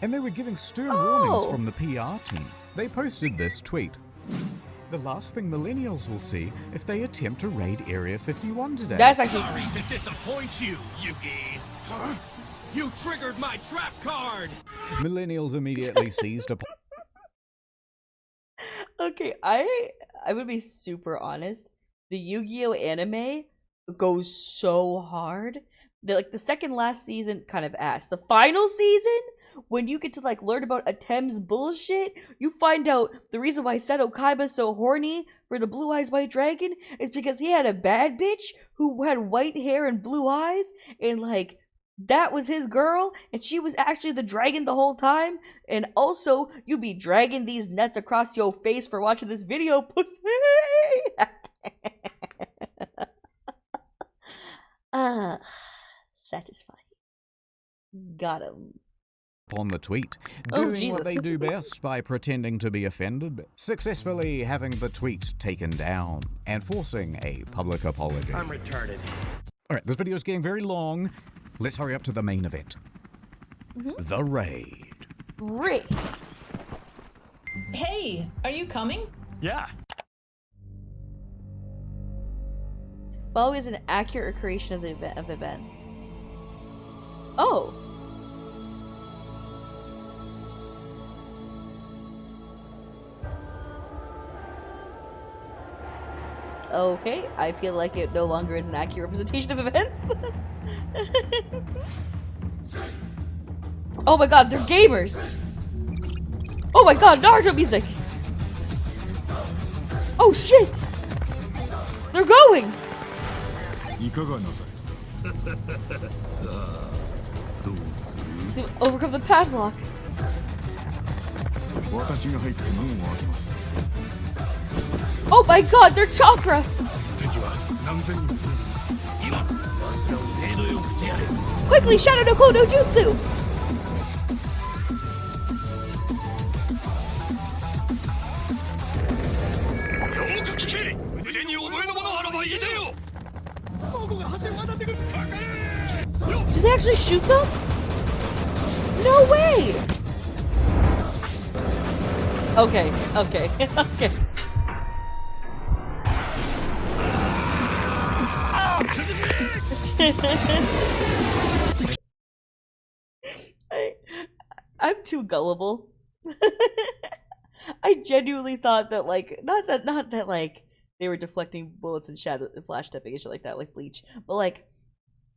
And they were giving stern warnings from the PR team. They posted this tweet. The last thing millennials will see if they attempt to raid Area 51 today. That's actually sorry to disappoint you, Yugi. Huh? You triggered my trap card. Millennials immediately seized upon. Okay, I would be super honest. The Yu-Gi-Oh anime goes so hard. The second last season kind of ass. The final season, when you get to like learn about Atem's bullshit, you find out the reason why Seto Kaiba's so horny for the Blue Eyes White Dragon is because he had a bad bitch who had white hair and blue eyes, and like that was his girl, and she was actually the dragon the whole time. And also, you be dragging these nuts across your face for watching this video, pussy. Satisfying. Got him. On the tweet, doing what they do best by pretending to be offended, successfully having the tweet taken down, and forcing a public apology. I'm retarded. Alright, this video is getting very long. Let's hurry up to the main event. The raid. Raid. Hey, are you coming? Yeah. Follow is an accurate recreation of the events. Oh. Okay, I feel like it no longer is an accurate representation of events. Oh my god, they're gamers! Oh my god, Naruto music! Oh shit! They're going! To overcome the padlock. Oh my god, they're chakra! Quickly, Shadow no Ko no Jutsu! Did they actually shoot them? No way! Okay, okay, okay. I'm too gullible. I genuinely thought that like not that like they were deflecting bullets and shadow and flash stepping and shit like that, like Bleach. But like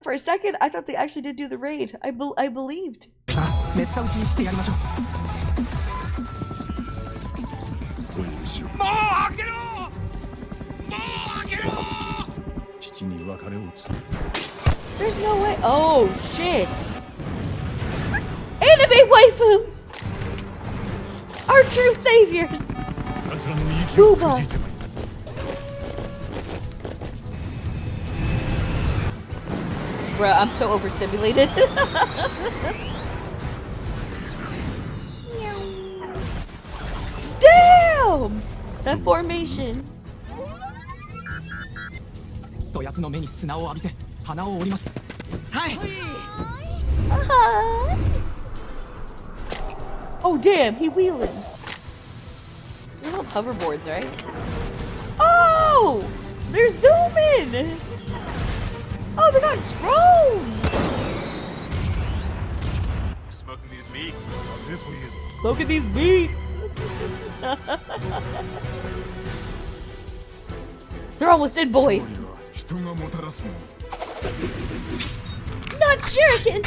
for a second I thought they actually did do the raid. I believed. There's no way. Oh shit! Anime waifus! Our true saviors! Booba! Bruh, I'm so overstimulated. Damn! That formation. Oh damn, he wheeling. They love hoverboards, right? Oh! They're zooming! Oh, they got drones! Look at these beats! They're almost in, boys! Not shuriken!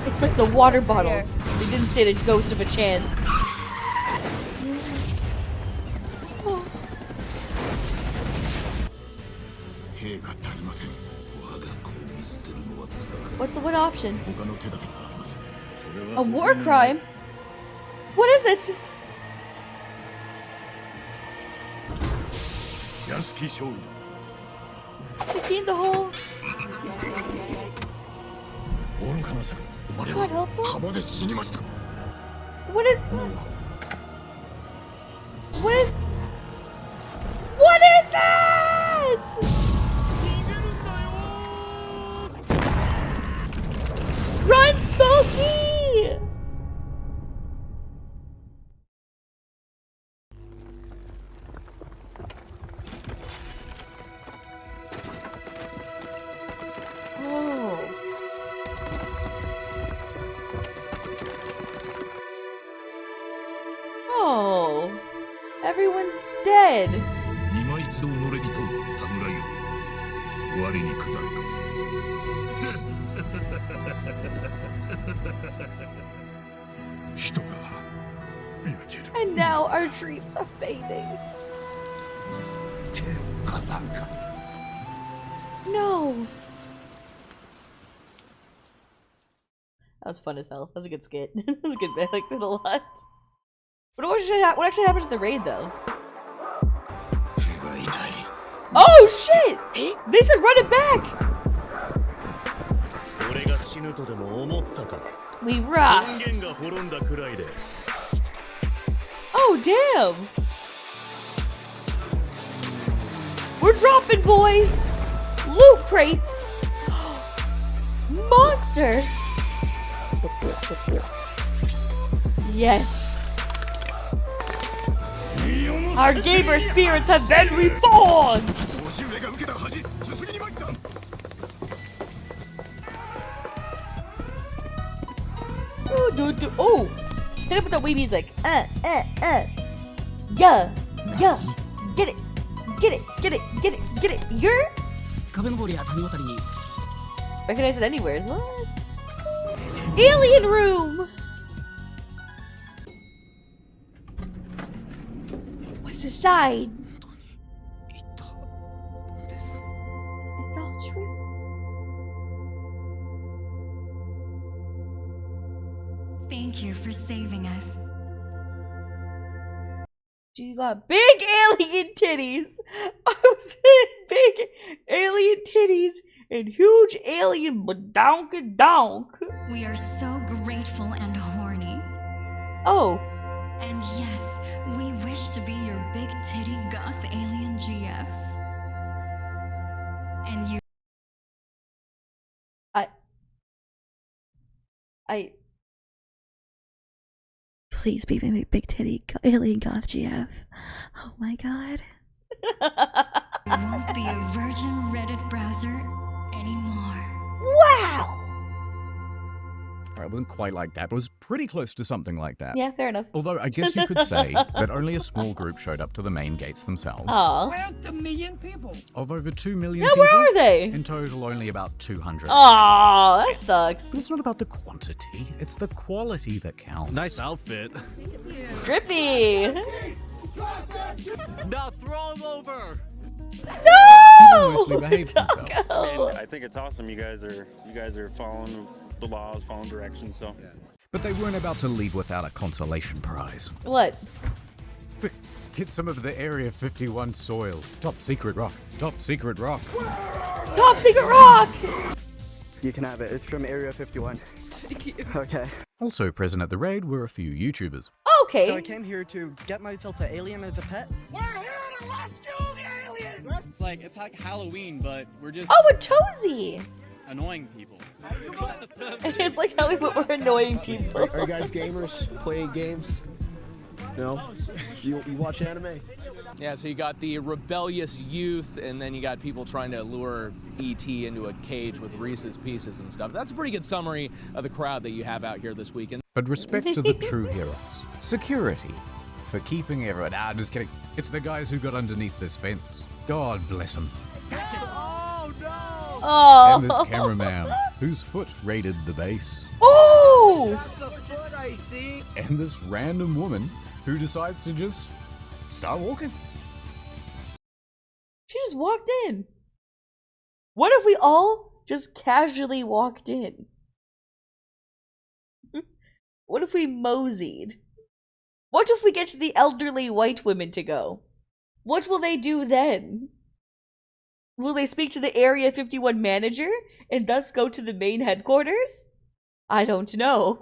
It's like the water bottles. They didn't stand a ghost of a chance. What's the one option? A war crime? What is it? They cleaned the whole... God help them? What is... What is that? Run, Smokey! Oh. Oh. Everyone's dead. 今一度己と侍よ我に下るか And now our dreams are fading. No. That was fun as hell. That was a good skit. That was a good bit. I liked it a lot. But what actually happened at the raid, though? Oh shit! They said run it back! We rock! Oh damn! We're dropping, boys! Loot crates! Monster! Yes! Our gamer spirits have been reborn! Oh! Hit it with the wee music. Yeah! Yeah! Get it! Get it! Get it! Get it! Get it! You're? Recognize it anywhere. What? Alien room! What's inside? It's all true. Thank you for saving us. You got big alien titties. I was saying big alien titties and huge alien badonka-donk. We are so grateful and horny. Oh. And yes, we wish to be your big titty goth alien GFs. And you... Please be my big titty alien goth GF. Oh my god. You won't be a virgin Reddit browser anymore. Wow! It wasn't quite like that, but it was pretty close to something like that. Yeah, fair enough. Although I guess you could say that only a small group showed up to the main gates themselves. Aww. We're a million people. Of over 2 million yeah, people. Where are they? In total, only about 200. Aww, that sucks. It's not about the quantity, it's the quality that counts. Nice outfit. Drippy! Now throw him over! No! Mostly behaved themselves. And I think it's awesome. You guys are following the laws, following directions. So. Yeah. But they weren't about to leave without a consolation prize. What? Get some of the Area 51 soil. Top secret rock. Top secret rock. Top secret rock! You can have it. It's from Area 51. Okay. Also present at the raid were a few YouTubers. Okay. So I came here to get myself an alien as a pet. We're here to rescue the alien! It's like Halloween, but we're just a Tozy! Annoying people. It's like Halloween, but we're annoying people. Are you guys gamers? Playing games? No? You watch anime? Yeah, so you got the rebellious youth, and then you got people trying to lure E.T. into a cage with Reese's Pieces and stuff. That's a pretty good summary of the crowd that you have out here this weekend. But respect to the true heroes. Security. For keeping everyone... Ah, just kidding. It's the guys who got underneath this fence. God bless them. Oh, no! Oh. And this cameraman, whose foot raided the base. Oh! That's a foot I see. And this random woman who decides to just start walking. She just walked in. What if we all just casually walked in? What if we moseyed? What if we get the elderly white women to go? What will they do then? Will they speak to the Area 51 manager and thus go to the main headquarters? I don't know.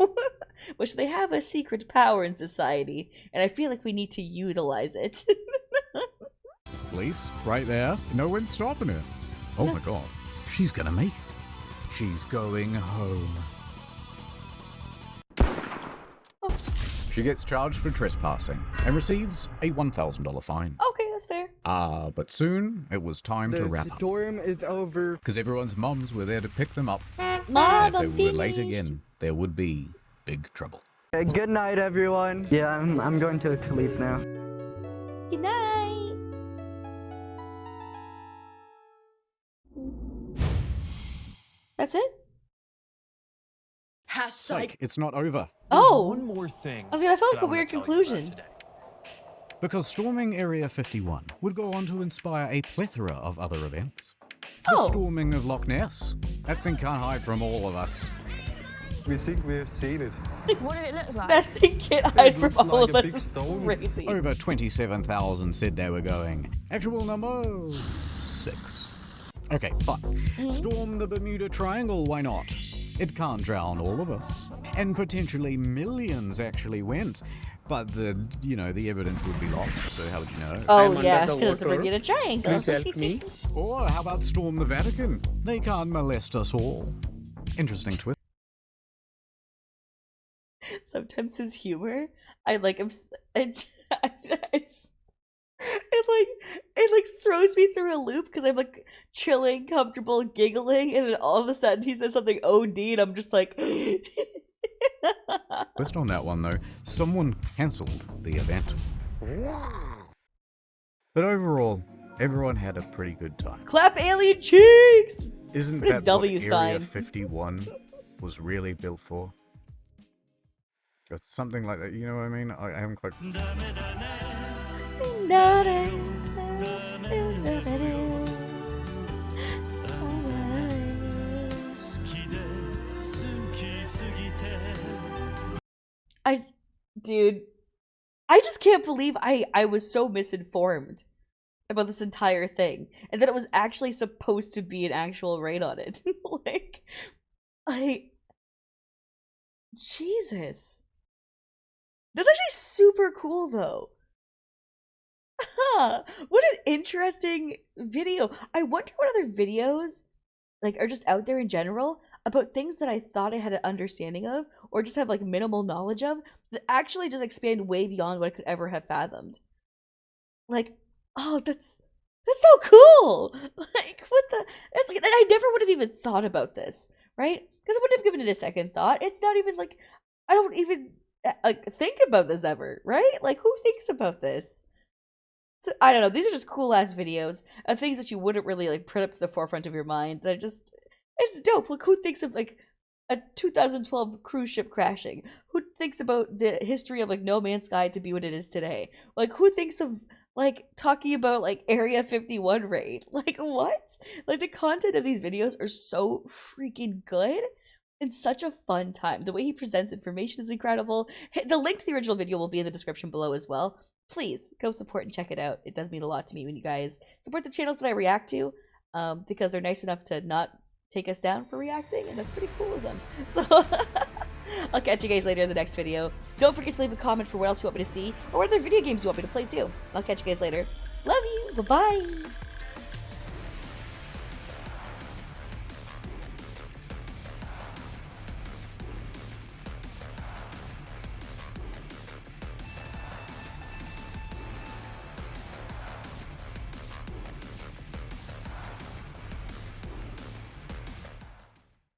But they have a secret power in society, and I feel like we need to utilize it. Police, right there. No one's stopping her. Oh my god. She's gonna make it. She's going home. Oh. She gets charged for trespassing and receives a $1,000 fine. Okay, that's fair. But soon it was time to wrap up. The storm is over. Because everyone's mums were there to pick them up. Mom, and if they were late again, there would be big trouble. Good night, everyone. Yeah, I'm going to sleep now. Good night. That's it? Psych, it's not over. Oh! One more thing. I was like, I felt like a weird conclusion. Because storming Area 51 would go on to inspire a plethora of other events. Oh. The storming of Loch Ness. That thing can't hide from all of us. We think we've seen it. What did it look like? That thing can't hide from all like of a us. big It's stone. crazy. Over 27,000 said they were going. Actual number 6. Okay, fine. Storm the Bermuda Triangle, why not? It can't drown all of us. And potentially millions actually went. But the evidence would be lost, so how would you know? Oh yeah, it's the Bermuda Triangle. Please help me. Or how about storm the Vatican? They can't molest us all. Interesting twist. Sometimes his humor, I like him. It throws me through a loop because I'm like chilling, comfortable, giggling, and then all of a sudden he says something OD, and I'm just like. Twist on that one though, someone cancelled the event. But overall, everyone had a pretty good time. Clap alien cheeks! Isn't Put a that W what sign. Area 51 was really built for? It's something like that, you know what I mean? I haven't quite... Dude, I just can't believe I was so misinformed about this entire thing, and that it was actually supposed to be an actual raid on it. Jesus. That's actually super cool, though. What an interesting video. I wonder what other videos are just out there in general about things that I thought I had an understanding of, or just have minimal knowledge of, that actually just expand way beyond what I could ever have fathomed. Oh, that's so cool. What the? I never would have even thought about this, right? Because I wouldn't have given it a second thought. It's not even I don't even think about this ever, right? Who thinks about this? So, I don't know. These are just cool ass videos of things that you wouldn't really put up to the forefront of your mind. They're just, it's dope. Who thinks of a 2012 cruise ship crashing? Who thinks about the history of No Man's Sky to be what it is today? Who thinks of talking about Area 51 raid? What? The content of these videos are so freaking good. And such a fun time. The way he presents information is incredible. The link to the original video will be in the description below as well. Please go support and check it out. It does mean a lot to me when you guys support the channels that I react to, because they're nice enough to not take us down for reacting, and that's pretty cool of them. So I'll catch you guys later in the next video. Don't forget to leave a comment for what else you want me to see, or what other video games you want me to play too. I'll catch you guys later. Love you. Bye-bye.